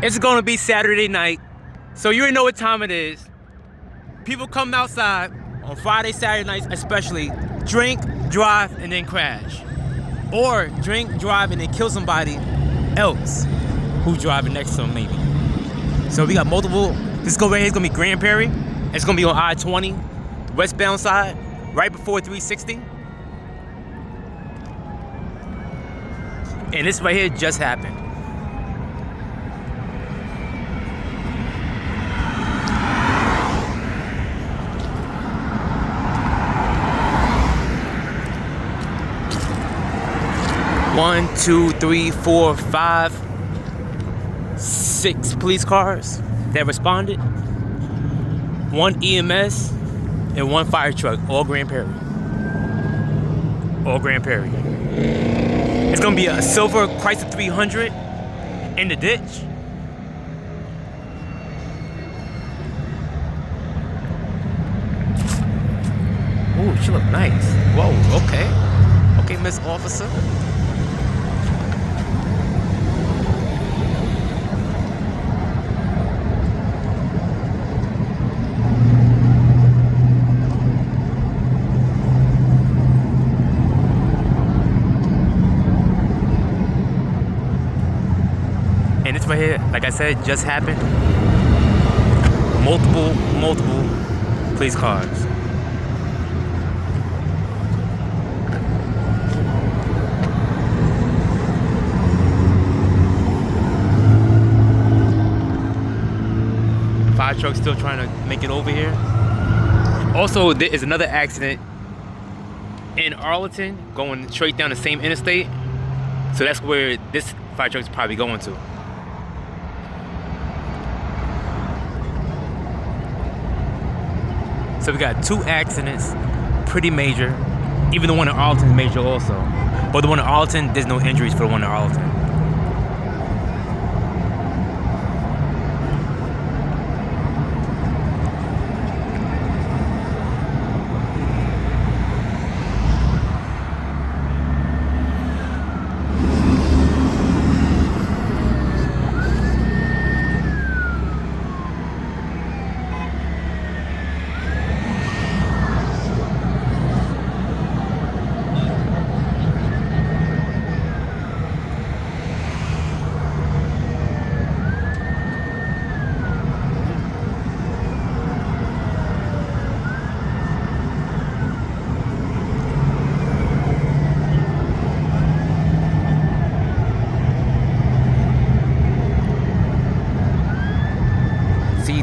It's gonna be Saturday night, so you already know what time it is. People come outside on Friday, Saturday nights especially, drink, drive, and then crash. Or drink, drive, and then kill somebody else who's driving next to them maybe. So we got multiple, this go right here is gonna be Grand Prairie. It's gonna be on I-20, westbound side, right before 360. And this right here just happened. One, two, three, four, five, 6 police cars that responded, 1 EMS, and 1 fire truck, all Grand Prairie. All Grand Prairie. It's gonna be a silver Chrysler 300 in the ditch. Ooh, she look nice. Whoa, okay. Okay, Miss Officer. And this right here, like I said, just happened. Multiple police cars. Fire truck still trying to make it over here. Also, there is another accident in Arlington going straight down the same interstate. So that's where this fire truck is probably going to. So we got 2 accidents, pretty major. Even the one in Arlington is major also. But the one in Arlington, there's no injuries for the one in Arlington.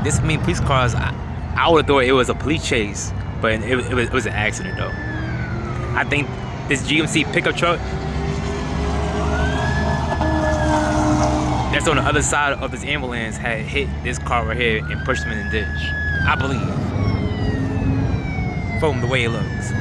This many police cars, I would have thought it was a police chase, but it was an accident though. I think this GMC pickup truck that's on the other side of this ambulance had hit this car right here and pushed him in the ditch. I believe. From the way it looks.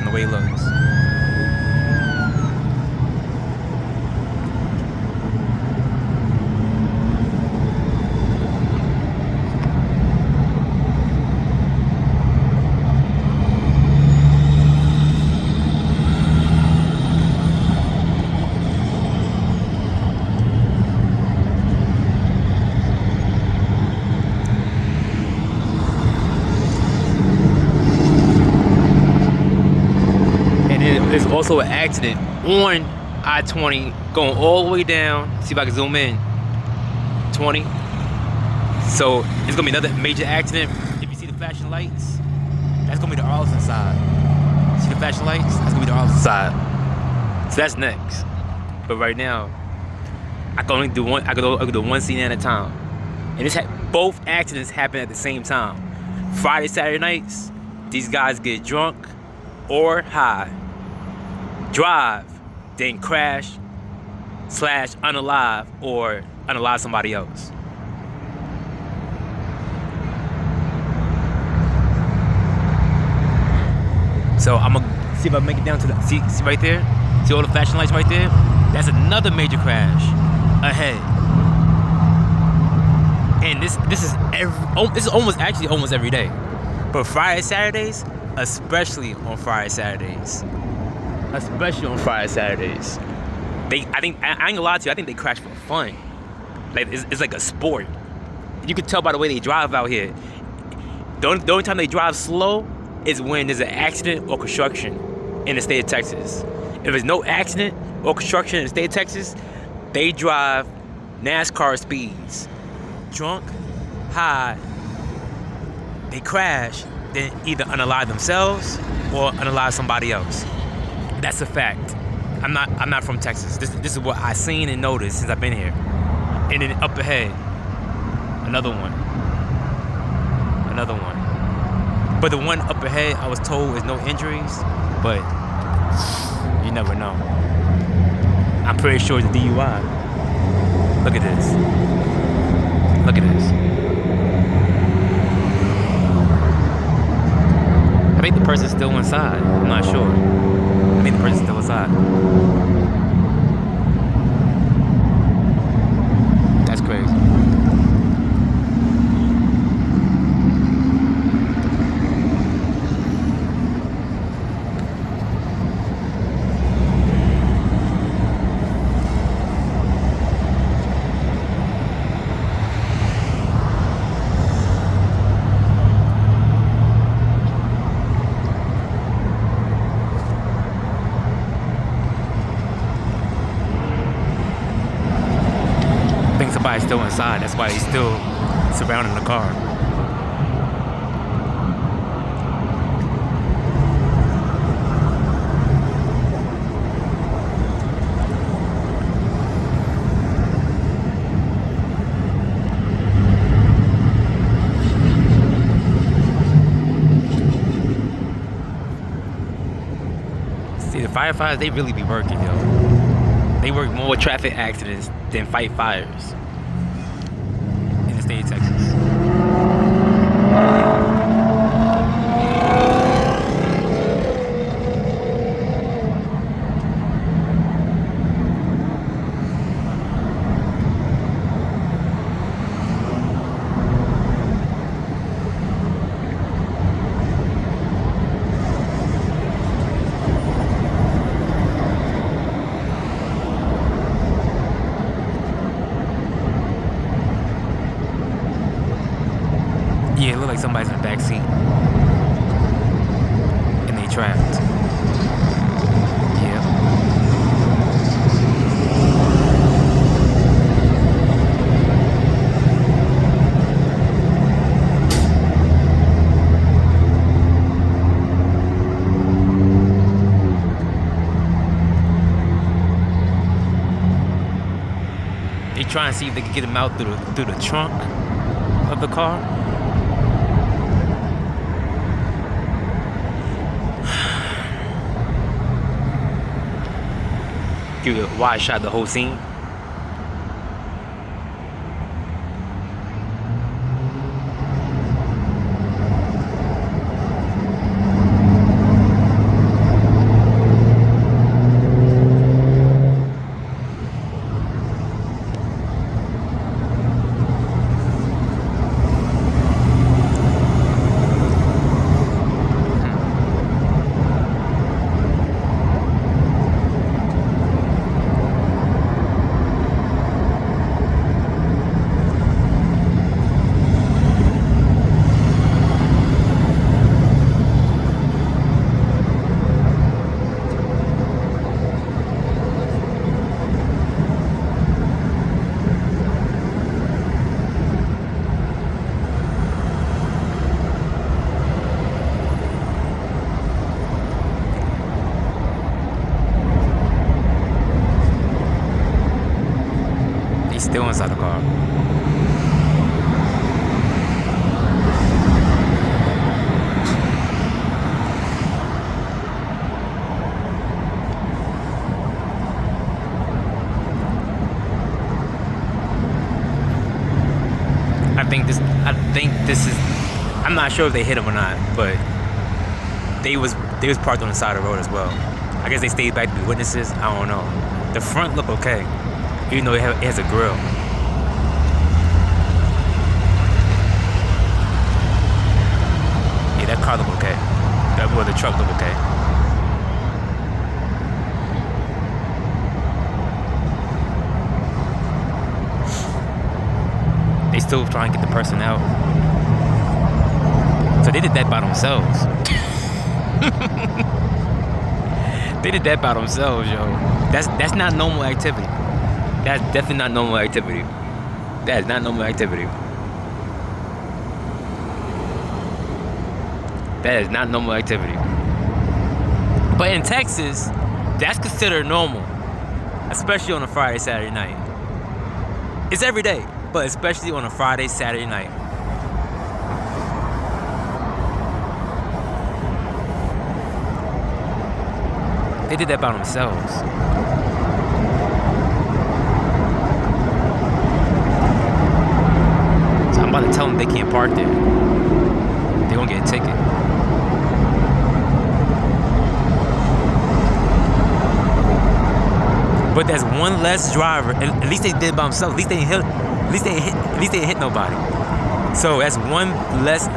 There's also an accident on I-20 going all the way down. See if I can zoom in. 20. So it's gonna be another major accident. If you see the flashing lights, that's gonna be the Arlington side. See the flashing lights? That's gonna be the Arlington side. So that's next. But right now, I can only do one. I can do one scene at a time. And both accidents happen at the same time. Friday, Saturday nights, these guys get drunk or high. Drive, then crash / unalive or unalive somebody else. So I'm gonna see if I make it down to the see right there. See all the flashing lights right there? That's another major crash ahead. And this is almost every day. But Friday, Saturdays, especially on Friday, Saturdays. Especially on Friday, Saturdays. I ain't gonna lie to you, I think they crash for fun. Like it's like a sport. You can tell by the way they drive out here. The only time they drive slow is when there's an accident or construction in the state of Texas. If there's no accident or construction in the state of Texas, they drive NASCAR speeds. Drunk, high, they crash, then either unalive themselves or unalive somebody else. That's a fact. I'm not from Texas. This is what I've seen and noticed since I've been here. And then up ahead, another one. But the one up ahead, I was told, is no injuries, but you never know. I'm pretty sure it's a DUI. Look at this. Look at this. I think the person's still inside. I'm not sure. I think the person's still inside. That's crazy. Somebody's still inside. That's why he's still surrounding the car. See, the firefighters, they really be working, yo. They work more traffic accidents than fight fires. State of Texas. Yeah, it looked like somebody's in the back seat. And they trapped. Yeah. They trying to see if they can get him out through the trunk of the car. Give you a wide shot of the whole scene. Still inside the car. I think this is, I'm not sure if they hit him or not, but they was parked on the side of the road as well. I guess they stayed back to be witnesses. I don't know. The front looked okay, even though it has a grill. Yeah, that car looked okay. The truck looked okay. They still trying to get the person out. So they did that by themselves. They did that by themselves, yo. That's not normal activity. That's definitely not normal activity. That is not normal activity. That is not normal activity. But in Texas, that's considered normal. Especially on a Friday, Saturday night. It's every day, but especially on a Friday, Saturday night. They did that by themselves. So I'm about to tell them they can't park there. They're gonna get a ticket. But there's one less driver. At least they did it by themselves. At least they didn't hit nobody. So that's one less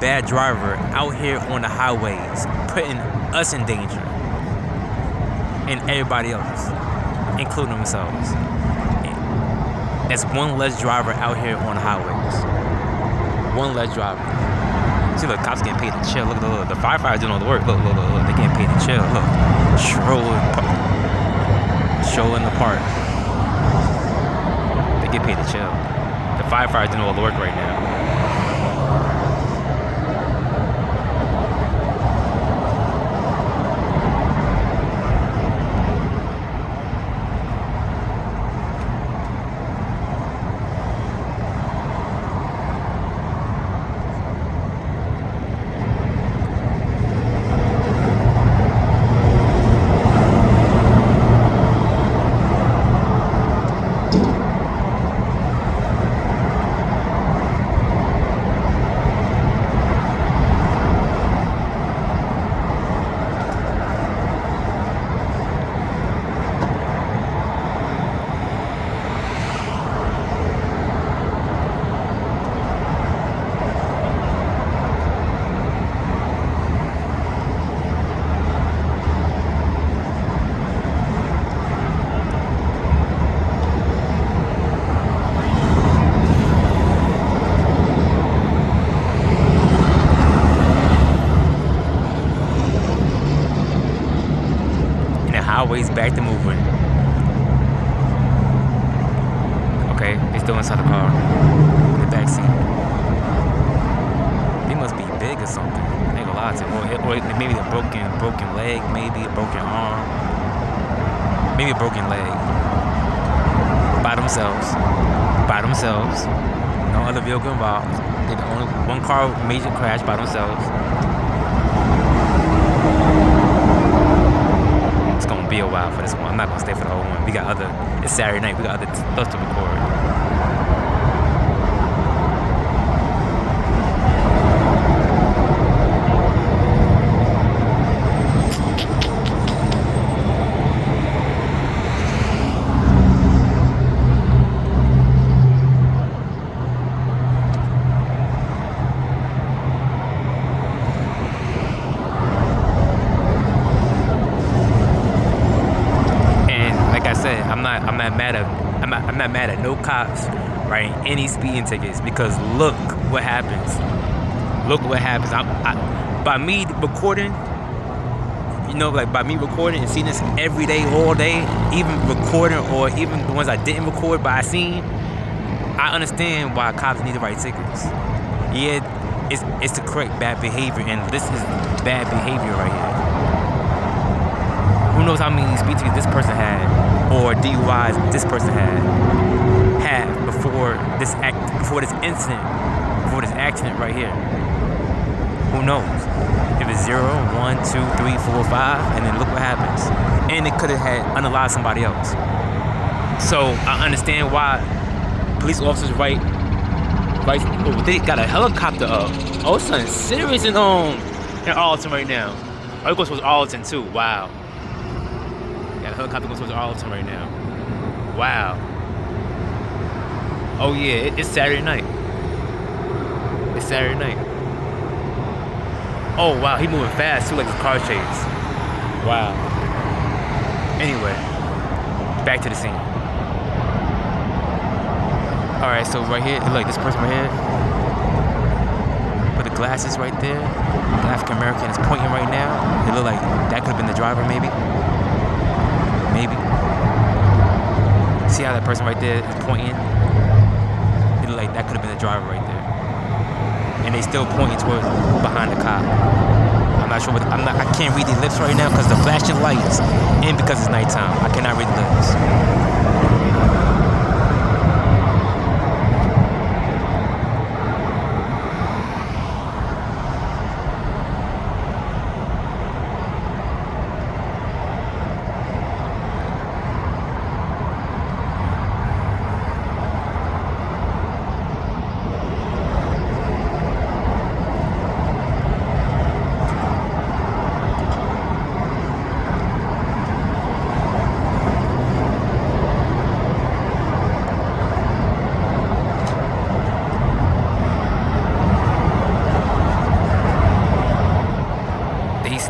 bad driver out here on the highways, putting us in danger, and everybody else, including themselves. That's one less driver out here on the highways. One less driver. See, look, cops getting paid to chill. Look, the firefighters doing all the work. Look, they getting paid to chill. Look, strolling the park. They get paid to chill. The firefighters doing all the work right now. Highways back to moving. Okay, they still inside the car. The back seat. They must be big or something. I ain't gonna lie to you. Or maybe a broken leg, maybe a broken arm. Maybe a broken leg. By themselves. No other vehicle involved. They the only one car major crash by themselves. Be a while for this one. I'm not gonna stay for the whole one. It's Saturday night. We got other stuff to record. I'm not mad at no cops writing any speeding tickets, because look what happens. By me recording, by me recording and seeing this every day, all day, even recording or even the ones I didn't record but I seen, I understand why cops need to write tickets. Yeah, it's to correct bad behavior, and this is bad behavior right here. Who knows how many speed tickets this person had, or DUIs this person had before this accident right here. Who knows? If it's 0, 1, 2, 3, 4, 5, and then look what happens. And it could have had unalived somebody else. So I understand why police officers write. They got a helicopter up. Oh, something serious in Arlington right now. Oh, it goes towards Arlington too. Wow. Got a helicopter goes towards Arlington right now. Wow. Oh yeah, it's Saturday night. It's Saturday night. Oh wow, he moving fast too, like a car chase. Wow. Anyway, back to the scene. Alright, so right here, look, this person right here, with the glasses right there, the African American is pointing right now. It look like that could have been the driver, maybe. Maybe. See how that person right there is pointing? It look like that could have been the driver right there. And they still pointing towards behind the cop. I'm not sure what, I can't read the lips right now because the flashing lights and because it's nighttime. I cannot read the lips.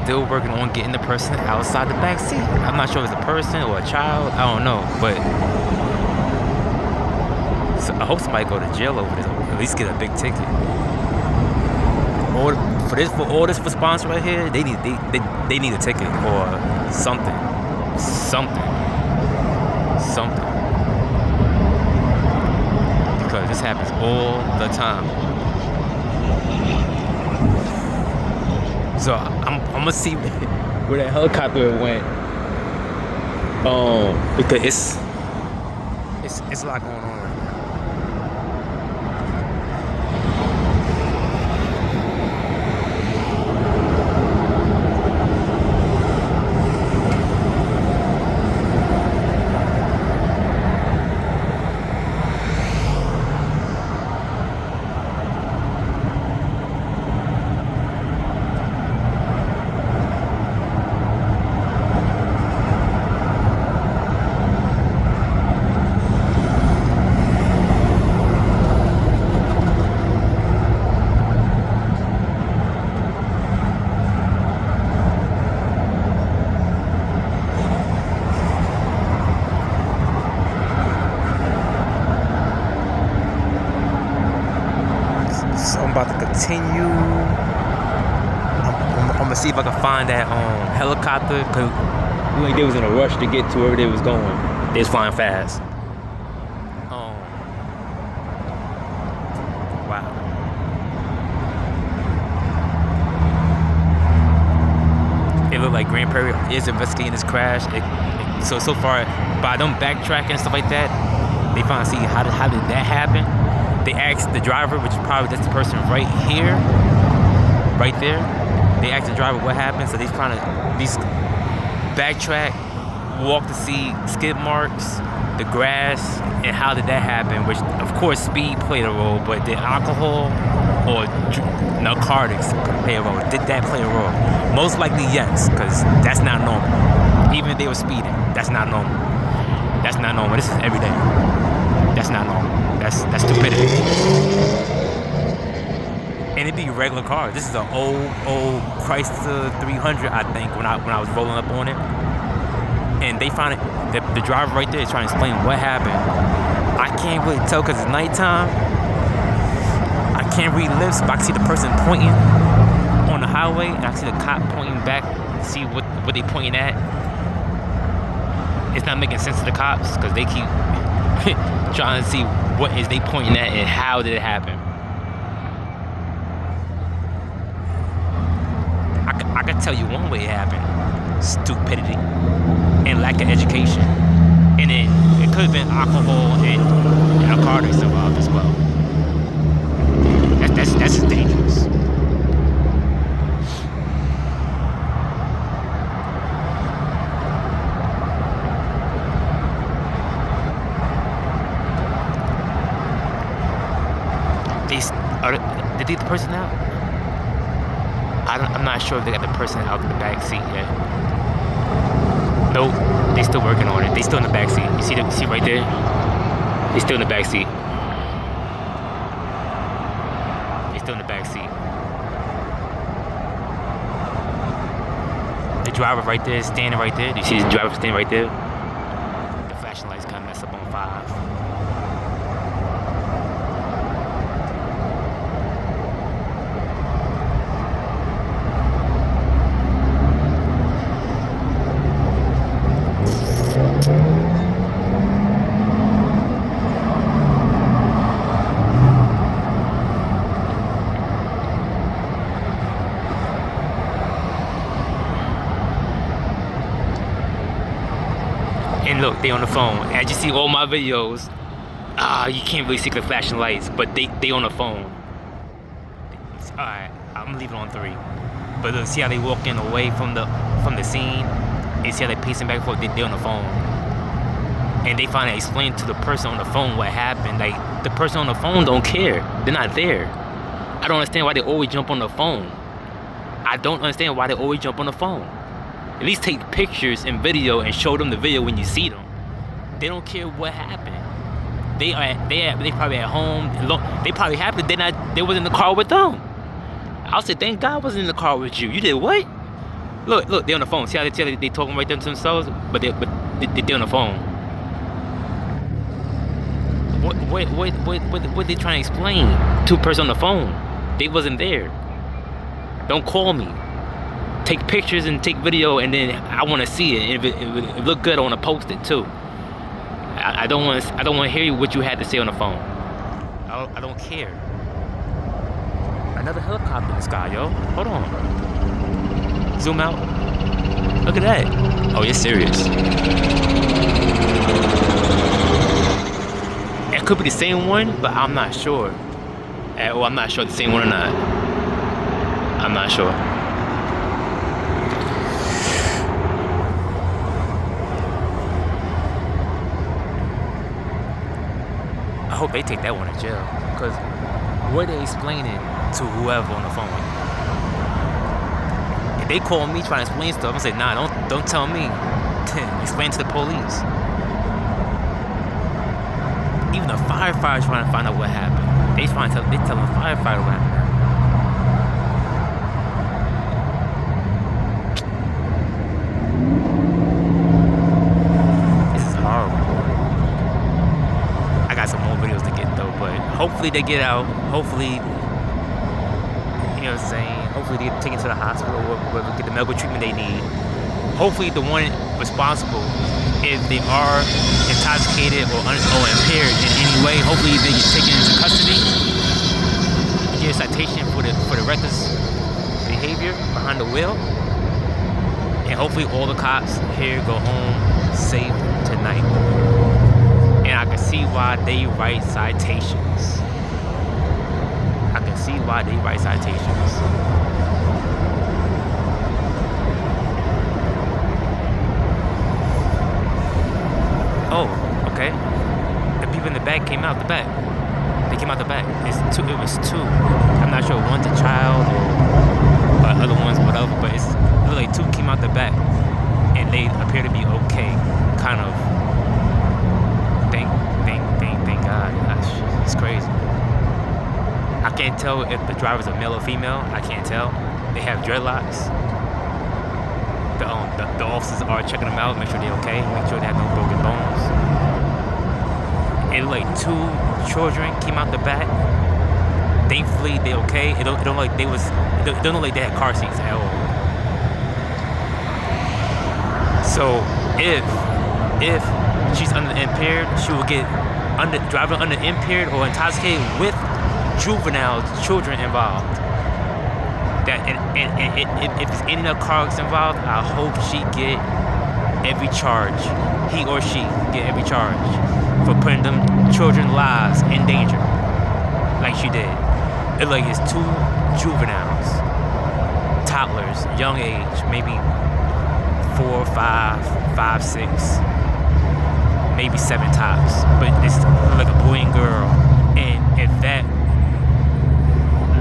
Still working on getting the person outside the back seat. I'm not sure if it's a person or a child. I don't know, but so I hope somebody go to jail over this. At least get a big ticket. Or for all this response right here, they need a ticket or something, because this happens all the time. So I'm gonna see where that helicopter went. Because it's a lot going on right now. About to continue. I'm gonna see if I can find that helicopter, because like they was in a rush to get to wherever they was going. They was flying fast. Wow. It looked like Grand Prairie is investigating this crash. So far, by them backtracking and stuff like that, they finally see how did that happen. They asked the driver, which is probably that's the person right here, right there. They asked the driver what happened, so they're trying to backtrack, walk to see skid marks, the grass, and how did that happen, which of course speed played a role, but did alcohol or narcotics play a role? Did that play a role? Most likely yes, because that's not normal. Even if they were speeding, that's not normal. That's not normal. This is every day. That's not normal. That's stupidity. And it'd be regular cars. This is an old Chrysler 300, I think, when I was rolling up on it. And they found it. The driver right there is trying to explain what happened. I can't really tell because it's nighttime. I can't read lips, but I can see the person pointing on the highway, and I can see the cop pointing back. See what they pointing at. It's not making sense to the cops because they keep trying to see what is they pointing at and how did it happen. I can tell you one way it happened: stupidity and lack of education, and then it could have been alcohol and narcotics involved as well. That's just dangerous. Did they get the person out? I'm not sure if they got the person out of the back seat yet. Nope, they still working on it. They still in the back seat. You see right there? They still in the back seat. They still in the back seat. The driver right there is standing right there. Do you see the driver standing right there? The flashing lights kind of mess up on 5. They on the phone. As you see all my videos, you can't really see the flashing lights, but they on the phone. Alright, I'm gonna leave it on 3. But look, see how they walking away from the scene? And see how they pacing back and forth? They on the phone. And they finally explain to the person on the phone what happened. Like, the person on the phone don't care. They're not there. I don't understand why they always jump on the phone. I don't understand why they always jump on the phone. At least take pictures and video and show them the video when you see them. They don't care what happened. They probably at home. They probably happy they was in the car with them. I'll say, thank God I wasn't in the car with you. You did what? Look, they on the phone. See how they talking right there to themselves? But they on the phone. What they trying to explain to a person on the phone? They wasn't there. Don't call me. Take pictures and take video, and then I want to see it. If it look good, I want to post it too. I don't want to hear what you had to say on the phone. I don't care. Another helicopter in the sky, yo. Hold on. Zoom out. Look at that. Oh, you're serious. It could be the same one, but I'm not sure. I'm not sure the same one or not. I'm not sure. I hope they take that one to jail, because what are they explaining to whoever on the phone? If they call me trying to explain stuff, I'm gonna say, nah, don't tell me. Explain to the police. Even the firefighters trying to find out what happened. They telling the firefighter what happened. This is horrible. I got some more videos to get though, but hopefully they get out. Hopefully, you know what I'm saying? Hopefully they get taken to the hospital or get the medical treatment they need. Hopefully the one responsible, if they are intoxicated or impaired in any way, hopefully they get taken into custody, get a citation for the reckless behavior behind the wheel, and hopefully all the cops here go home safe tonight. And I can see why they write citations. I can see why they write citations. Oh, okay. The people in the back came out the back. They came out the back. It was two. I'm not sure one's a child or other one's whatever, but it's really like 2 came out the back, and they appear to be okay. Kind of. Thank God. Gosh, it's crazy. I can't tell if the driver's a male or female. I can't tell. They have dreadlocks. The officers are checking them out, make sure they're okay, make sure they have no broken bones. And like 2 children came out the back. Thankfully, they're okay. It don't look like they had car seats at all. So if she's impaired, she will get driving under impaired or intoxicated with juvenile children involved. And if there's any other cars involved, I hope she get every charge. He or she get every charge for putting them children's lives in danger, like she did. It like it's 2 juveniles, toddlers, young age, maybe 4, 5, 6, maybe 7 tops. But it's like a boy and girl. And if that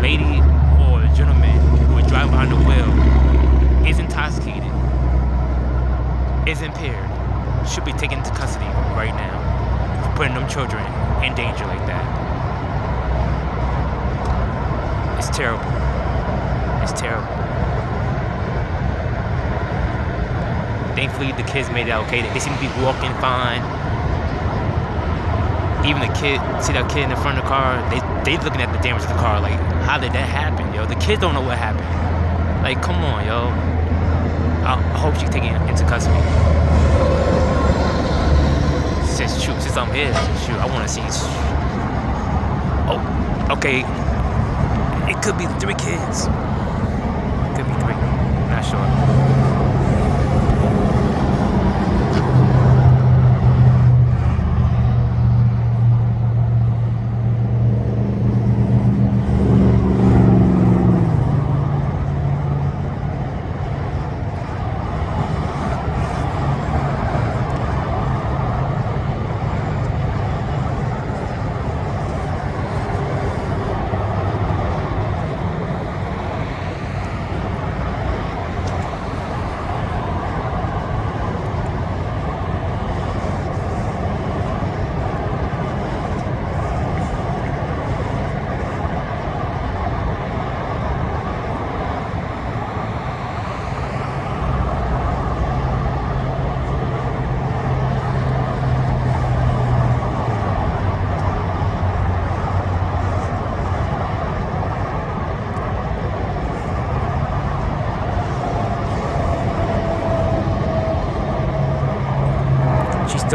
lady or gentleman who was driving behind the wheel is intoxicated, is impaired, should be taken into custody right now for putting them children in danger like that. It's terrible. It's terrible. Thankfully, the kids made it out okay. They seem to be walking fine. Even the kid, see that kid in the front of the car, they looking at the damage of the car like, how did that happen, yo? The kids don't know what happened. Like, come on, yo. I hope she's taken into custody. Since I'm here, shoot, I want to see. Oh, okay. It could be 3 kids. Could be 3. Not sure.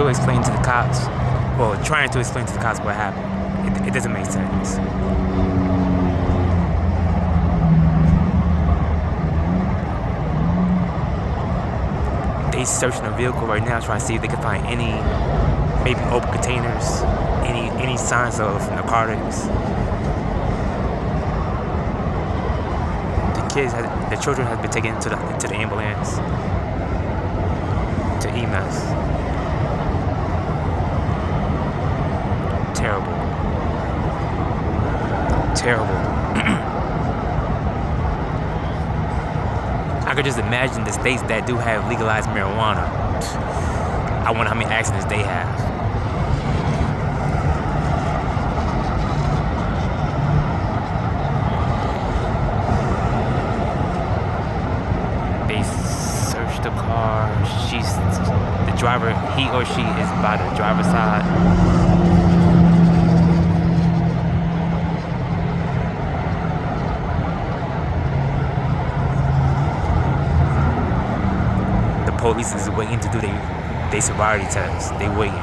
still explaining to the cops, well, trying to explain to the cops what happened. It doesn't make sense. They searching the vehicle right now, trying to see if they can find any, maybe open containers, any signs of narcotics. The children have been taken to the ambulance, to EMS. Terrible. I could just imagine the states that do have legalized marijuana. I wonder how many accidents they have. They searched the car. The driver, he or she is by the driver's side. Police is waiting to do their sobriety test. They waiting.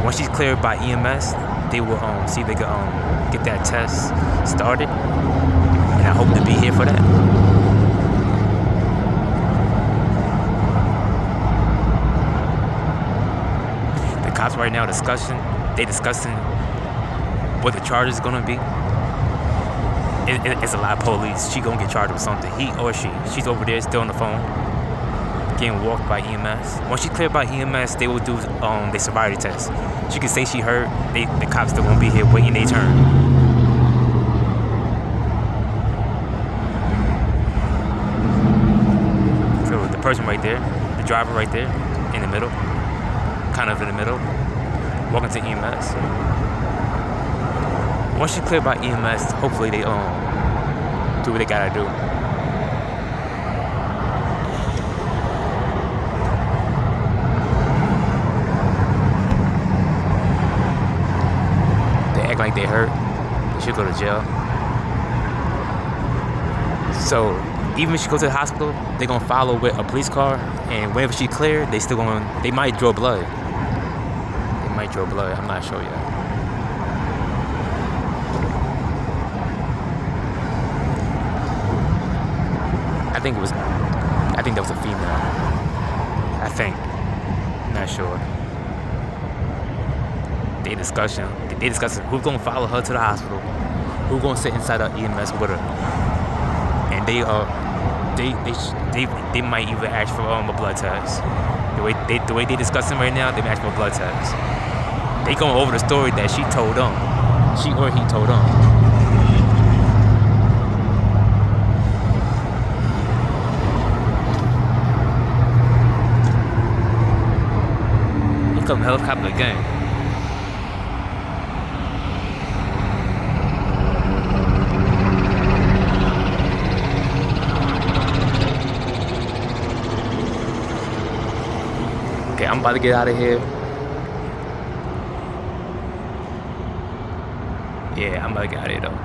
Once she's cleared by EMS, they will see if they can get that test started. And I hope to be here for that. The cops right now discussing what the charge is gonna be. It's a lot of police. She gonna get charged with something. He or she's over there still on the phone, getting walked by EMS. Once she's cleared by EMS, they will do their sobriety test. She can say she heard. The cops still won't be here waiting their turn. So the person right there, the driver right there, in the middle, kind of in the middle, walking to EMS. Once she's cleared by EMS, hopefully they do what they gotta do. Like they hurt, they should go to jail. So even if she goes to the hospital, they're gonna follow with a police car, and whenever she cleared, they might draw blood. I'm not sure yet. I think that was a female. I'm not sure. They discussing who's gonna follow her to the hospital, who's gonna sit inside the EMS with her, and they might even ask for a blood test. The way they discussing right now, they ask for a blood test. They going over the story that she told them, she or he told them. Here come helicopter again. Okay, I'm about to get out of here. Yeah, I'm about to get out of here though.